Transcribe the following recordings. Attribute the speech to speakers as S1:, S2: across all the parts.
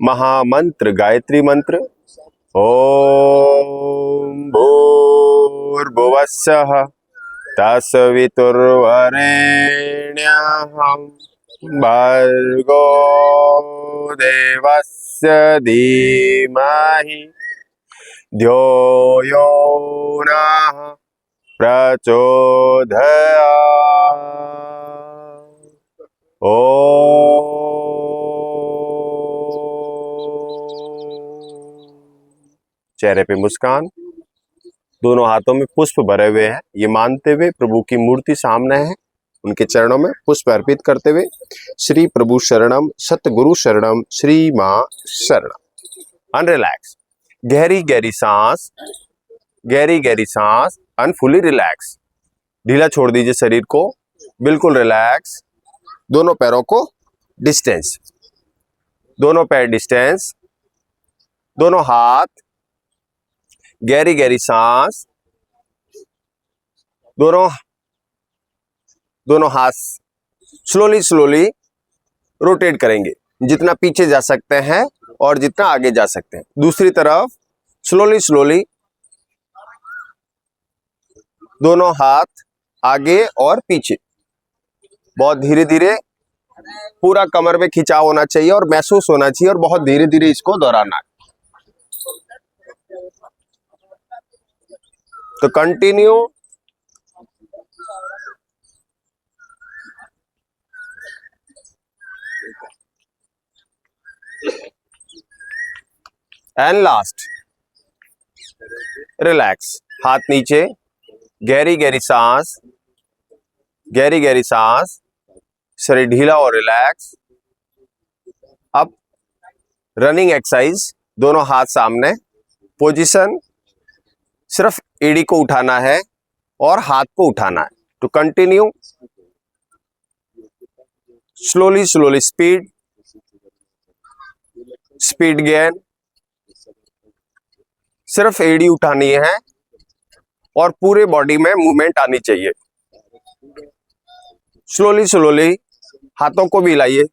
S1: महामंत्र गायत्री मंत्र। ओम भूर्भुवस्सुः तत्सवितुर्वरेण्यं भर्गो देवस्य धीमहि धियो यो नः प्रचोदयात्। चेहरे पे मुस्कान, दोनों हाथों में पुष्प भरे हुए हैं, ये मानते हुए प्रभु की मूर्ति सामने है, उनके चरणों में पुष्प अर्पित करते हुए श्री प्रभु शरणम, सतगुरु शरणम, श्री मां शरणम। अनरिलैक्स, गहरी गहरी सांस, गहरी गहरी सांस, अनफुली रिलैक्स। ढीला छोड़ दीजिए शरीर को, बिल्कुल रिलैक्स। दोनों पैरों को डिस्टेंस, दोनों पैर डिस्टेंस, दोनों हाथ, गहरी गहरी सांस, दोनों हाथ स्लोली स्लोली रोटेट करेंगे, जितना पीछे जा सकते हैं और जितना आगे जा सकते हैं। दूसरी तरफ स्लोली स्लोली दोनों हाथ आगे और पीछे, बहुत धीरे धीरे। पूरा कमर में खिंचाव होना चाहिए और महसूस होना चाहिए और बहुत धीरे धीरे इसको दोहराना है। तो कंटिन्यू। And last, relax. हाथ नीचे, गहरी गहरी सांस, गहरी गहरी सांस, शरीर ढीला और रिलैक्स। अब रनिंग एक्सरसाइज, दोनों हाथ सामने, पोजीशन सिर्फ एड़ी को उठाना है और हाथ को उठाना है। To continue, slowly slowly speed, speed gain. सिर्फ एड़ी उठानी है और पूरे बॉडी में मूवमेंट आनी चाहिए। स्लोली स्लोली हाथों को भी हिलाइए,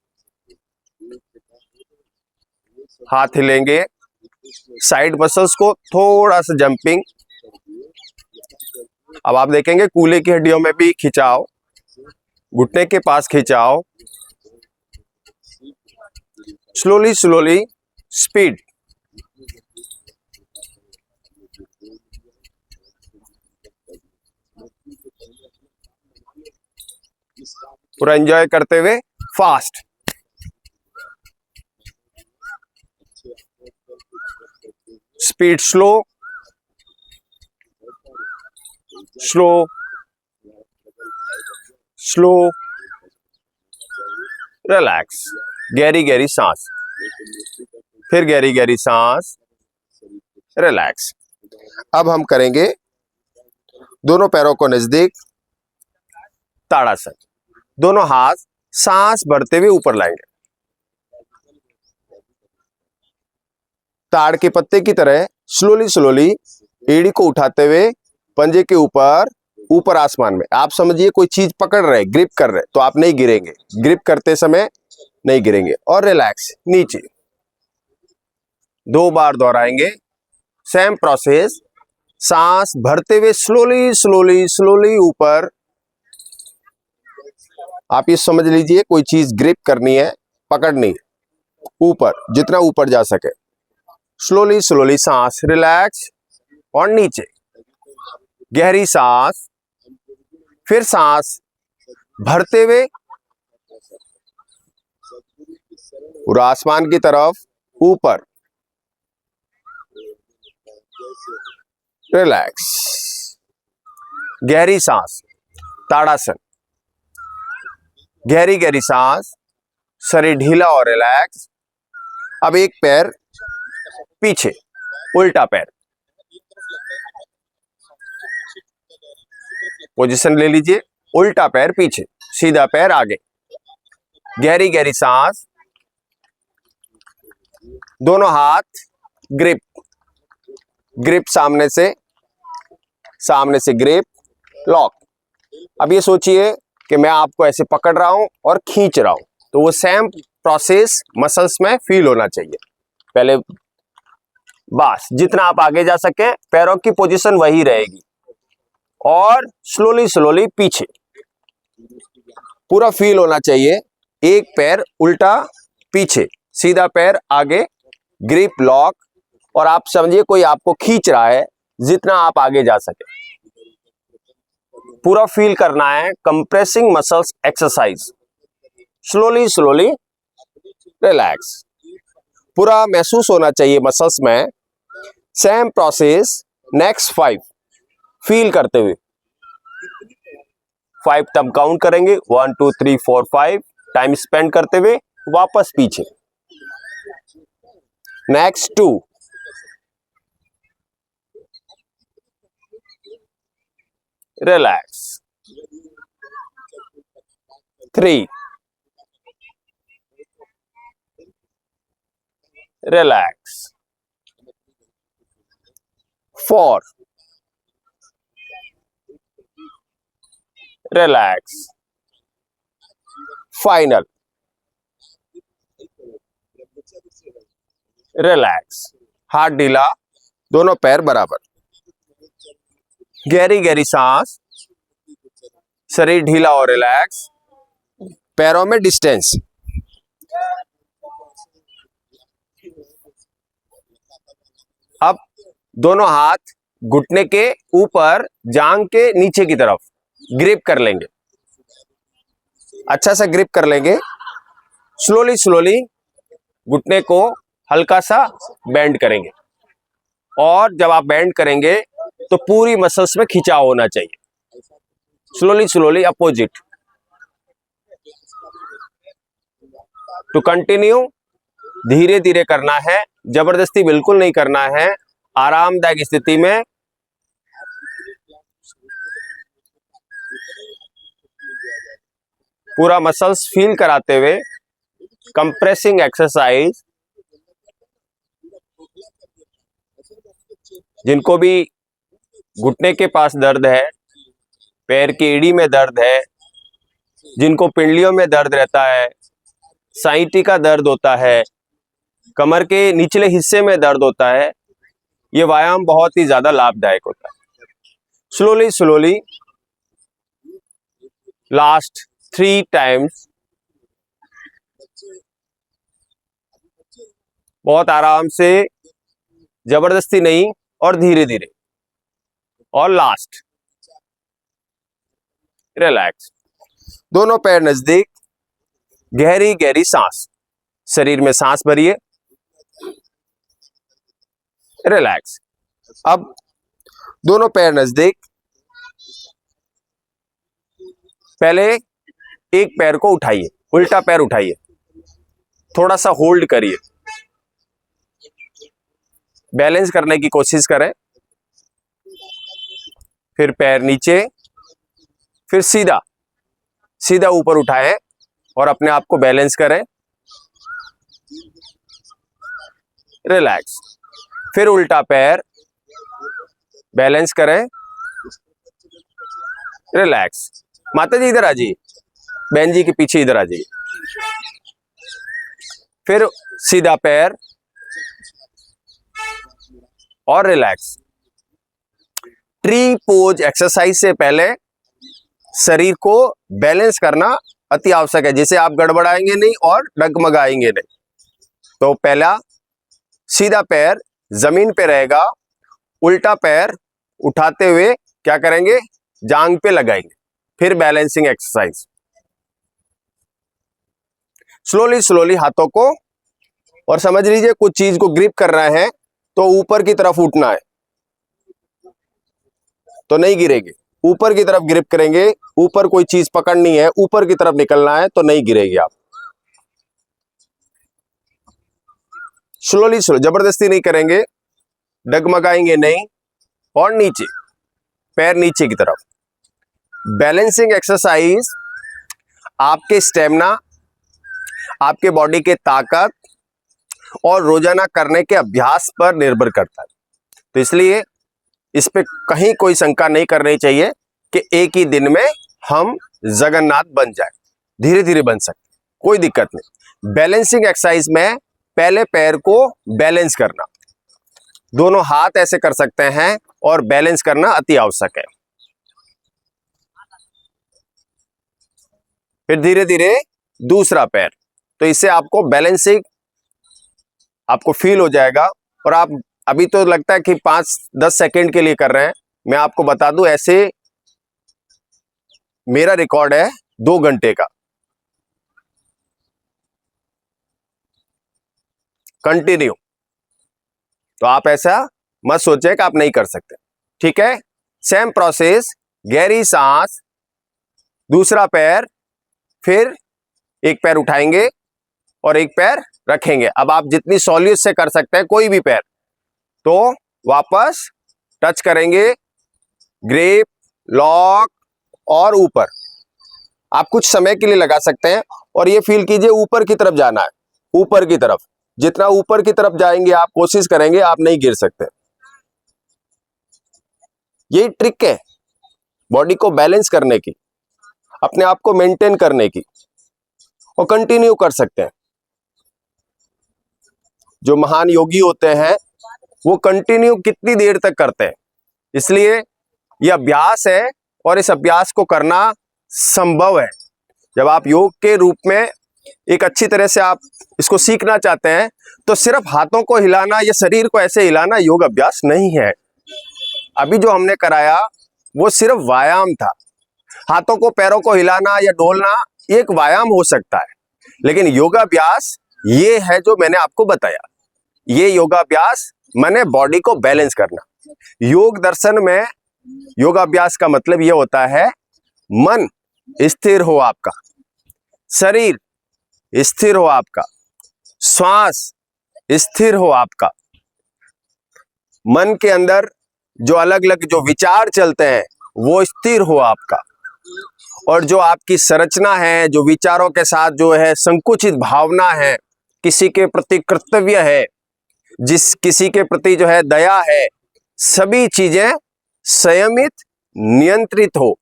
S1: हाथ हिलेंगे, साइड मसल्स को थोड़ा सा जंपिंग। अब आप देखेंगे कूल्हे की हड्डियों में भी खिंचाव, घुटने के पास खिंचाव। Slowly slowly speed. पूरा एंजॉय करते हुए fast. Speed slow, slow, slow, relax. गहरी गहरी सांस, फिर गहरी गहरी सांस, रिलैक्स। अब हम करेंगे दोनों पैरों को नजदीक, ताड़ासन। दोनों हाथ सांस भरते हुए ऊपर लाएंगे, ताड़ के पत्ते की तरह स्लोली स्लोली एड़ी को उठाते हुए पंजे के ऊपर, ऊपर आसमान में। आप समझिए कोई चीज पकड़ रहे, ग्रिप कर रहे, तो आप नहीं गिरेंगे, ग्रिप करते समय नहीं गिरेंगे। और रिलैक्स, नीचे। 2 बार दोहराएंगे, सेम प्रोसेस। सांस भरते हुए स्लोली स्लोली स्लोली ऊपर। आप ये समझ लीजिए कोई चीज ग्रिप करनी है, पकड़नी है, ऊपर, जितना ऊपर जा सके। स्लोली स्लोली सांस, रिलैक्स और नीचे। गहरी सांस, फिर सांस भरते हुए पूरा आसमान की तरफ, ऊपर, रिलैक्स। गहरी सांस, ताड़ासन। गहरी गहरी सांस, शरीर ढीला और रिलैक्स। अब एक पैर पीछे, उल्टा पैर, पोजीशन ले लीजिए। उल्टा पैर पीछे, सीधा पैर आगे। गहरी गहरी सांस, दोनों हाथ ग्रिप, ग्रिप सामने से ग्रिप, लॉक। अब ये सोचिए कि मैं आपको ऐसे पकड़ रहा हूं और खींच रहा हूं, तो वो सेम प्रोसेस मसल्स में फील होना चाहिए। पहले, बस जितना आप आगे जा सके, पैरों की पोजीशन वही रहेगी, और स्लोली स्लोली पीछे, पूरा फील होना चाहिए। एक पैर उल्टा पीछे, सीधा पैर आगे, ग्रिप लॉक, और आप समझिए कोई आपको खींच रहा है, जितना आप आगे जा सके। पूरा फील करना है compressing muscles exercise. Slowly slowly relax, पूरा महसूस होना चाहिए मसल्स में। सेम प्रोसेस नेक्स्ट 5 फील करते हुए। 5 तब काउंट करेंगे, 1 2 3 4 5, टाइम स्पेंड करते हुए वापस पीछे। Next 2, relax, 3, relax, 4, relax, final, relax. हाथ ढीला, दोनों पैर बराबर, गहरी गहरी सांस, शरीर ढीला और रिलैक्स, पैरों में डिस्टेंस। अब दोनों हाथ घुटने के ऊपर, जांग के नीचे की तरफ ग्रिप कर लेंगे, अच्छा सा ग्रिप कर लेंगे। स्लोली स्लोली घुटने को हल्का सा बेंड करेंगे, और जब आप बेंड करेंगे तो पूरी मसल्स में खिंचाव होना चाहिए। Slowly slowly opposite to continue. धीरे धीरे करना है, जबरदस्ती बिल्कुल नहीं करना है, आरामदायक स्थिति में। पूरा मसल्स फील कराते हुए कंप्रेसिंग एक्सरसाइज। जिनको भी घुटने के पास दर्द है, पैर की एड़ी में दर्द है, जिनको पिंडलियों में दर्द रहता है, साइटी का दर्द होता है, कमर के निचले हिस्से में दर्द होता है, ये व्यायाम बहुत ही ज्यादा लाभदायक होता है। स्लोली स्लोली लास्ट 3 टाइम्स, बहुत आराम से, जबरदस्ती नहीं, और धीरे धीरे। और लास्ट, रिलैक्स, दोनों पैर नजदीक, गहरी गहरी सांस, शरीर में सांस भरिए, रिलैक्स। अब दोनों पैर नजदीक, पहले एक पैर को उठाइए, उल्टा पैर उठाइए, थोड़ा सा होल्ड करिए, बैलेंस करने की कोशिश करें। फिर पैर नीचे, फिर सीधा सीधा ऊपर उठाएं और अपने आप को बैलेंस करें, रिलैक्स। फिर उल्टा पैर, बैलेंस करें, रिलैक्स। माता जी इधर आ जाइए, बहन जी के पीछे इधर आ जाइए। फिर सीधा पैर और रिलैक्स। ट्री पोज एक्सरसाइज से पहले शरीर को बैलेंस करना अति आवश्यक है, जिसे आप गड़बड़ाएंगे नहीं और डगमगाएंगे नहीं। तो पहला, सीधा पैर जमीन पे रहेगा, उल्टा पैर उठाते हुए क्या करेंगे, जांग पे लगाएंगे। फिर बैलेंसिंग एक्सरसाइज। स्लोली स्लोली हाथों को, और समझ लीजिए कुछ चीज को ग्रिप कर रहे हैं तो ऊपर की तरफ उठना है, तो नहीं गिरेगी। ऊपर की तरफ ग्रिप करेंगे, ऊपर कोई चीज पकड़नी है, ऊपर की तरफ निकलना है, तो नहीं गिरेगी आप। स्लोली स्लो, जबरदस्ती नहीं करेंगे, डगमगाएंगे नहीं, और नीचे, पैर नीचे की तरफ। बैलेंसिंग एक्सरसाइज आपके स्टेमिना, आपके बॉडी के ताकत और रोजाना करने के अभ्यास पर निर्भर करता है। तो इसलिए इस पे कहीं कोई शंका नहीं करनी चाहिए कि एक ही दिन में हम जगन्नाथ बन जाए। धीरे धीरे बन सकते, कोई दिक्कत नहीं। बैलेंसिंग एक्सरसाइज में पहले पैर को बैलेंस करना, दोनों हाथ ऐसे कर सकते हैं और बैलेंस करना अति आवश्यक है। फिर धीरे धीरे दूसरा पैर, तो इससे आपको बैलेंसिंग आपको फील हो जाएगा। और आप अभी तो लगता है कि 5-10 सेकंड के लिए कर रहे हैं, मैं आपको बता दूं ऐसे मेरा रिकॉर्ड है 2 घंटे का कंटिन्यू। तो आप ऐसा मत सोचें कि आप नहीं कर सकते, ठीक है। सेम प्रोसेस, गहरी सांस, दूसरा पैर, फिर एक पैर उठाएंगे और एक पैर रखेंगे। अब आप जितनी सहूलियत से कर सकते हैं कोई भी पैर, तो वापस टच करेंगे, ग्रिप, लॉक और ऊपर। आप कुछ समय के लिए लगा सकते हैं और ये फील कीजिए ऊपर की तरफ जाना है, ऊपर की तरफ। जितना ऊपर की तरफ जाएंगे आप कोशिश करेंगे, आप नहीं गिर सकते। यही ट्रिक है बॉडी को बैलेंस करने की, अपने आप को मेंटेन करने की, और कंटिन्यू कर सकते हैं। जो महान योगी होते हैं वो कंटिन्यू कितनी देर तक करते हैं, इसलिए यह अभ्यास है और इस अभ्यास को करना संभव है। जब आप योग के रूप में एक अच्छी तरह से आप इसको सीखना चाहते हैं तो सिर्फ हाथों को हिलाना या शरीर को ऐसे हिलाना योग अभ्यास नहीं है। अभी जो हमने कराया वो सिर्फ व्यायाम था। हाथों को पैरों को हिलाना या डोलना एक व्यायाम हो सकता है, लेकिन योगाभ्यास ये है जो मैंने आपको बताया। ये योगाभ्यास माने बॉडी को बैलेंस करना। योग दर्शन में योगाभ्यास का मतलब ये होता है मन स्थिर हो आपका, शरीर स्थिर हो आपका, श्वास स्थिर हो आपका, मन के अंदर जो अलग अलग जो विचार चलते हैं वो स्थिर हो आपका, और जो आपकी संरचना है, जो विचारों के साथ जो है संकुचित भावना है, किसी के प्रति कर्तव्य है, किसी के प्रति जो है दया है, सभी चीजें संयमित नियंत्रित हो,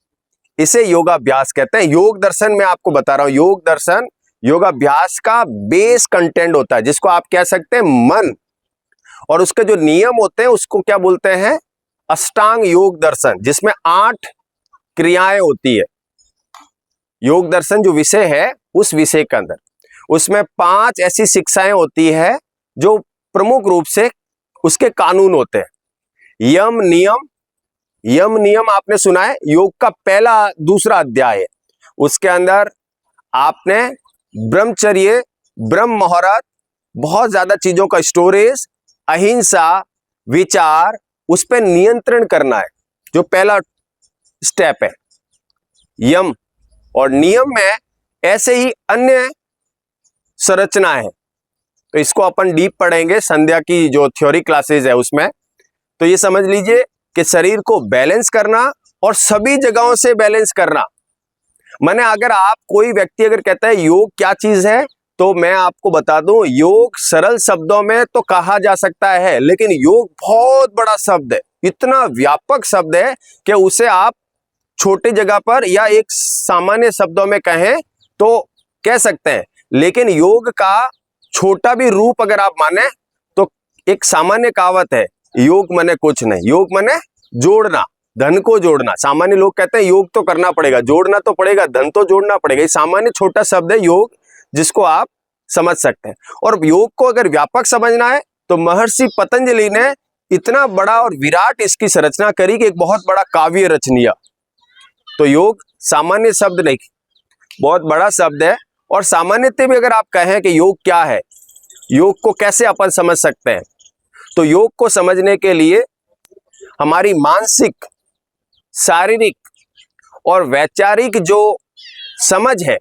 S1: इसे योगाभ्यास कहते हैं। योग दर्शन में आपको बता रहा हूं, योग दर्शन योगाभ्यास का बेस कंटेंट होता है, जिसको आप कह सकते हैं मन, और उसके जो नियम होते हैं उसको क्या बोलते हैं, अष्टांग योग दर्शन, जिसमें 8 क्रियाएं होती है। योग दर्शन जो विषय है उस विषय के अंदर उसमें 5 ऐसी शिक्षाएं होती है जो प्रमुख रूप से उसके कानून होते हैं। यम नियम, यम नियम आपने सुना है, योग का पहला दूसरा अध्याय है। उसके अंदर आपने ब्रह्मचर्य, ब्रह्म मुहूर्त, बहुत ज्यादा चीजों का स्टोरेज, अहिंसा, विचार, उस पर नियंत्रण करना है, जो पहला स्टेप है यम। और नियम में ऐसे ही अन्य संरचना है, तो इसको अपन डीप पढ़ेंगे संध्या की जो थ्योरी क्लासेस है उसमें। तो ये समझ लीजिए कि शरीर को बैलेंस करना और सभी जगहों से बैलेंस करना। माने अगर आप कोई व्यक्ति अगर कहता है योग क्या चीज है, तो मैं आपको बता दूं, योग सरल शब्दों में तो कहा जा सकता है, लेकिन योग बहुत बड़ा शब्द है, इतना व्यापक शब्द है कि उसे आप छोटी जगह पर या एक सामान्य शब्दों में कहें तो कह सकते हैं, लेकिन योग का छोटा भी रूप अगर आप माने तो एक सामान्य कहावत है, योग माने कुछ नहीं, योग माने जोड़ना, धन को जोड़ना। सामान्य लोग कहते हैं योग तो करना पड़ेगा, जोड़ना तो पड़ेगा, धन तो जोड़ना पड़ेगा। ये सामान्य छोटा शब्द है योग, जिसको आप समझ सकते हैं। और योग को अगर व्यापक समझना है तो महर्षि पतंजलि ने इतना बड़ा और विराट इसकी संरचना करी कि एक बहुत बड़ा काव्य रच लिया। तो योग सामान्य शब्द नहीं, बहुत बड़ा शब्द है। और सामान्यतः भी अगर आप कहें कि योग क्या है, योग को कैसे अपन समझ सकते हैं, तो योग को समझने के लिए हमारी मानसिक, शारीरिक और वैचारिक जो समझ है,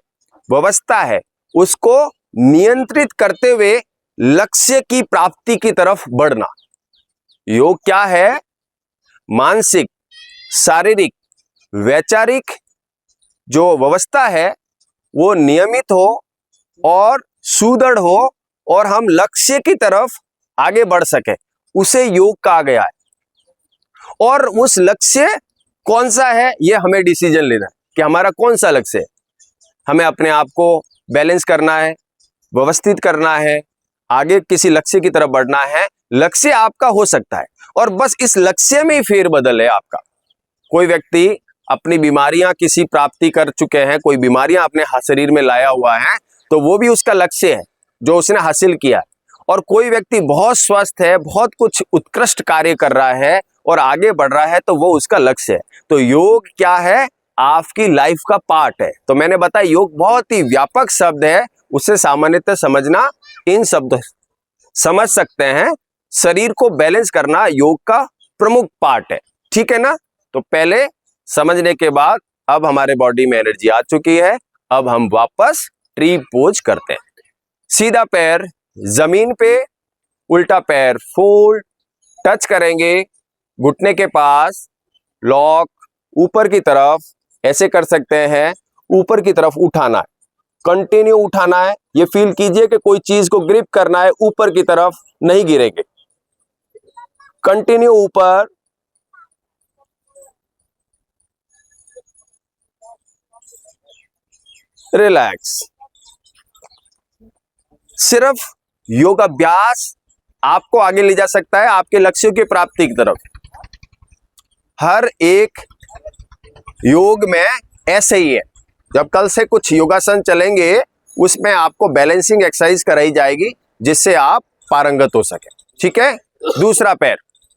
S1: व्यवस्था है, उसको नियंत्रित करते हुए लक्ष्य की प्राप्ति की तरफ बढ़ना। योग क्या है, मानसिक, शारीरिक, वैचारिक जो व्यवस्था है वो नियमित हो और सुदृढ़ हो और हम लक्ष्य की तरफ आगे बढ़ सके, उसे योग कहा गया है। और उस लक्ष्य कौन सा है ये हमें डिसीजन लेना है कि हमारा कौन सा लक्ष्य है। हमें अपने आप को बैलेंस करना है, व्यवस्थित करना है, आगे किसी लक्ष्य की तरफ बढ़ना है, लक्ष्य आपका हो सकता है और बस इस लक्ष्य में ही फेरबदल है आपका। कोई व्यक्ति अपनी बीमारियां किसी प्राप्ति कर चुके हैं, कोई बीमारियां अपने शरीर में लाया हुआ है, तो वो भी उसका लक्ष्य है जो उसने हासिल किया। और कोई व्यक्ति बहुत स्वस्थ है, बहुत कुछ उत्कृष्ट कार्य कर रहा है और आगे बढ़ रहा है, तो वो उसका लक्ष्य है। तो योग क्या है? आपकी लाइफ का पार्ट है। तो मैंने बताया योग बहुत ही व्यापक शब्द है, उसे सामान्यतः समझना, इन शब्द समझ सकते हैं। शरीर को बैलेंस करना योग का प्रमुख पार्ट है, ठीक है ना। तो पहले समझने के बाद अब हमारे बॉडी में एनर्जी आ चुकी है, अब हम वापस ट्री पोज करते हैं। सीधा पैर जमीन पे, उल्टा पैर फोल्ड, टच करेंगे घुटने के पास, लॉक, ऊपर की तरफ ऐसे कर सकते हैं, ऊपर की तरफ उठाना है, कंटिन्यू उठाना है। ये फील कीजिए कि कोई चीज को ग्रिप करना है, ऊपर की तरफ नहीं गिरेंगे, कंटिन्यू ऊपर, रिलैक्स। सिर्फ योगाभ्यास आपको आगे ले जा सकता है आपके लक्ष्यों की प्राप्ति की तरफ। हर एक योग में ऐसे ही है। जब कल से कुछ योगासन चलेंगे, उसमें आपको बैलेंसिंग एक्सरसाइज कराई जाएगी जिससे आप पारंगत हो सके, ठीक है। दूसरा पैर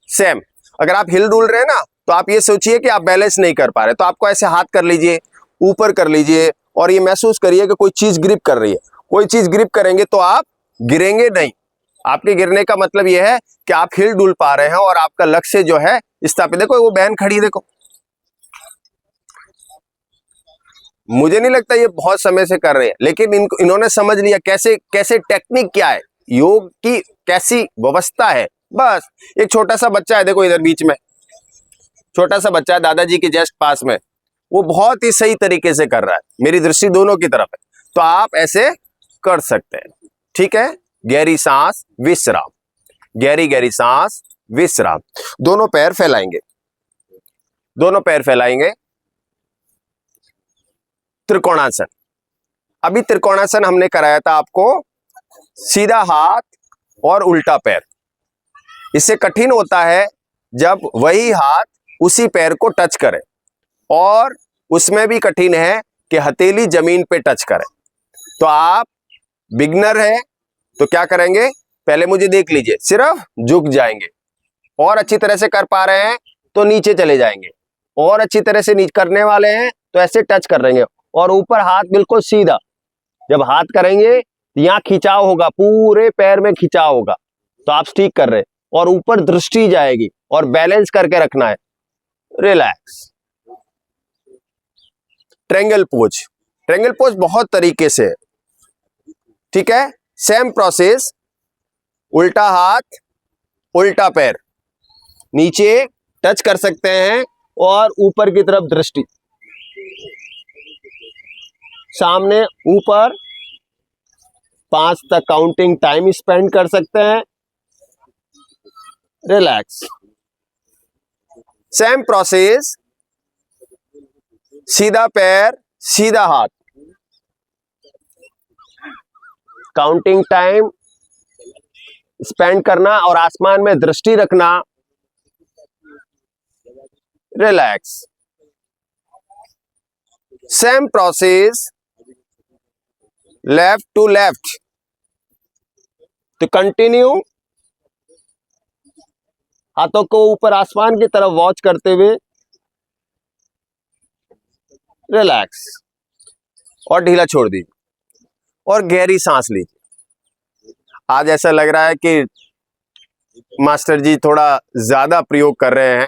S1: सेम, अगर आप हिल डुल रहे हैं ना, तो आप ये सोचिए कि आप बैलेंस नहीं कर पा रहे, तो आपको ऐसे हाथ कर लीजिए, ऊपर कर लीजिए और ये महसूस करिए कि कोई चीज ग्रिप कर रही है। कोई चीज ग्रिप करेंगे तो आप गिरेंगे नहीं। आपके गिरने का मतलब यह है कि आप हिल डुल पा रहे हैं और आपका लक्ष्य जो है स्थापित। देखो वो बहन खड़ी, देखो, मुझे नहीं लगता ये बहुत समय से कर रहे हैं, लेकिन इन्होंने समझ लिया कैसे कैसे टेक्निक क्या है, योग की कैसी व्यवस्था है। बस एक छोटा सा बच्चा है, देखो इधर बीच में छोटा सा बच्चा है, दादाजी के जस्ट पास में, वो बहुत ही सही तरीके से कर रहा है। मेरी दृष्टि दोनों की तरफ है, तो आप ऐसे कर सकते हैं, ठीक है। गहरी सांस, विश्राम, गहरी गहरी सांस, विश्राम। दोनों पैर फैलाएंगे, दोनों पैर फैलाएंगे। त्रिकोणासन, अभी त्रिकोणासन हमने कराया था आपको, सीधा हाथ और उल्टा पैर। इससे कठिन होता है जब वही हाथ उसी पैर को टच करे, और उसमें भी कठिन है कि हथेली जमीन पे टच करे। तो आप बिगनर है तो क्या करेंगे, पहले मुझे देख लीजिए, सिर्फ झुक जाएंगे, और अच्छी तरह से कर पा रहे हैं तो नीचे चले जाएंगे, और अच्छी तरह से नीचे करने वाले हैं तो ऐसे टच कर रहेंगे, और ऊपर हाथ बिल्कुल सीधा। जब हाथ करेंगे यहां खिंचाव होगा, पूरे पैर में खिंचाव होगा, तो आप ठीक कर रहे हैं, और ऊपर दृष्टि जाएगी, और बैलेंस करके रखना है, relax. Triangle pose, triangle pose बहुत तरीके से है, ठीक है। सेम प्रोसेस, उल्टा हाथ, उल्टा पैर, नीचे टच कर सकते हैं और ऊपर की तरफ दृष्टि, सामने ऊपर, 5 तक काउंटिंग टाइम स्पेंड कर सकते हैं, रिलैक्स। सेम प्रोसेस, सीधा पैर, सीधा हाथ, काउंटिंग टाइम स्पेंड करना और आसमान में दृष्टि रखना, relax. Same process, left to left, तो कंटिन्यू हाथों को ऊपर आसमान की तरफ वॉच करते हुए, रिलैक्स, और ढीला छोड़ दीजिए, और गहरी सांस लीजिए। आज ऐसा लग रहा है कि मास्टर जी थोड़ा ज्यादा प्रयोग कर रहे हैं।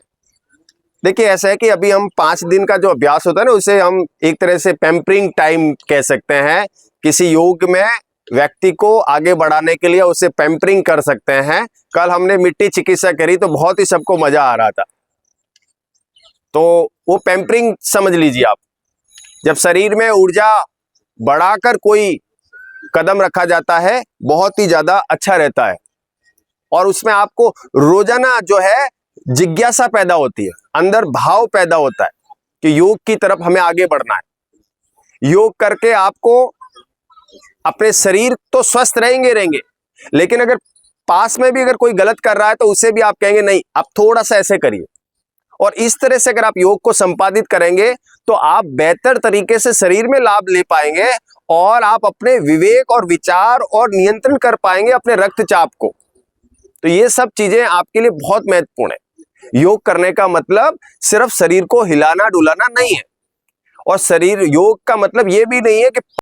S1: देखिए ऐसा है कि अभी हम 5 दिन का जो अभ्यास होता है ना, उसे हम एक तरह से पैम्परिंग टाइम कह सकते हैं। किसी योग में व्यक्ति को आगे बढ़ाने के लिए उसे पैम्परिंग कर सकते हैं। कल हमने मिट्टी चिकित्सा करी तो बहुत ही सबको मजा आ रहा था, तो वो पैम्परिंग समझ लीजिए आप। जब शरीर में ऊर्जा बढ़ाकर कोई कदम रखा जाता है, बहुत ही ज्यादा अच्छा रहता है, और उसमें आपको रोजाना जो है जिज्ञासा पैदा होती है, अंदर भाव पैदा होता है कि योग की तरफ हमें आगे बढ़ना है। योग करके आपको अपने शरीर तो स्वस्थ रहेंगे, लेकिन अगर पास में भी अगर कोई गलत कर रहा है तो उसे भी आप कहेंगे नहीं, आप थोड़ा सा ऐसे करिए। और इस तरह से अगर आप योग को संपादित करेंगे तो आप बेहतर तरीके से शरीर में लाभ ले पाएंगे और आप अपने विवेक और विचार और नियंत्रण कर पाएंगे अपने रक्तचाप को। तो ये सब चीजें आपके लिए बहुत महत्वपूर्ण है। योग करने का मतलब सिर्फ शरीर को हिलाना डुलाना नहीं है, और शरीर योग का मतलब ये भी नहीं है कि